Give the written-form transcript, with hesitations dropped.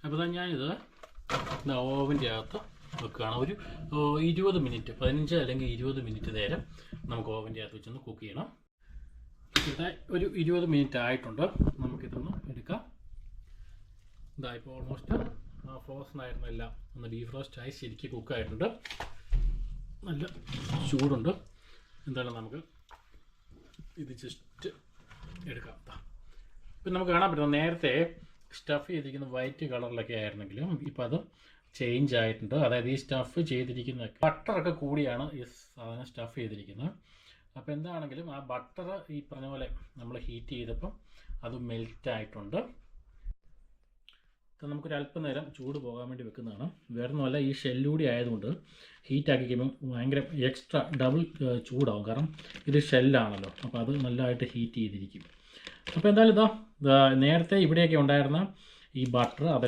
അപ്പോൾ ഞാനിത് ഓവൻ്റെ അകത്ത് വെക്കുകയാണ്. ഒരു 20 മിനിറ്റ്, 15 അല്ലെങ്കിൽ 20 മിനിറ്റ് നേരം നമുക്ക് ഓവൻ്റെ അകത്ത് വെച്ചൊന്ന് കുക്ക് ചെയ്യണം. ഇവിടെ ഒരു 20 മിനിറ്റ് ആയിട്ടുണ്ട്. നമുക്കിതൊന്ന് എടുക്കാം. ഇപ്പോൾ ഓൾമോസ്റ്റ് ഫ്രോസൺ ആയിരുന്ന എല്ലാം ഒന്ന് ഡീഫ്രോസ്റ്റായി ശരിക്കും കുക്കായിട്ടുണ്ട്. നല്ല ചൂടുണ്ട്. എന്തായാലും നമുക്ക് ഇത് ജസ്റ്റ് എടുക്കാം. ഇപ്പം നമുക്ക് കാണാൻ പറ്റുന്നത് നേരത്തെ സ്റ്റഫ് ചെയ്തിരിക്കുന്ന വൈറ്റ് കളറിലൊക്കെ ആയിരുന്നെങ്കിലും ഇപ്പം അത് ചേഞ്ച് ആയിട്ടുണ്ട്. അതായത് ഈ സ്റ്റഫ് ചെയ്തിരിക്കുന്ന ബട്ടറൊക്കെ കൂടിയാണ് ഈ സാധനം സ്റ്റഫ് ചെയ്തിരിക്കുന്നത്. അപ്പോൾ എന്താണെങ്കിലും ആ ബട്ടർ ഈ പറഞ്ഞ പോലെ നമ്മൾ ഹീറ്റ് ചെയ്തപ്പം അത് മെൽറ്റ് ആയിട്ടുണ്ട്. നമുക്കൊരല്പം നേരം ചൂട് പോകാൻ വേണ്ടി വെക്കുന്നതാണ്. വേറെ ഒന്നുമല്ല, ഈ ഷെല്ലൂടി ആയതുകൊണ്ട് ഹീറ്റാക്കി കഴിയുമ്പോൾ ഭയങ്കര എക്സ്ട്രാ ഡബിൾ ചൂടാവും. കാരണം ഇത് ഷെല്ലാണല്ലോ, അപ്പോൾ അത് നല്ലതായിട്ട് ഹീറ്റ് ചെയ്തിരിക്കും. അപ്പോൾ എന്തായാലും നേരത്തെ ഇവിടെയൊക്കെ ഉണ്ടായിരുന്ന ഈ ബട്ടർ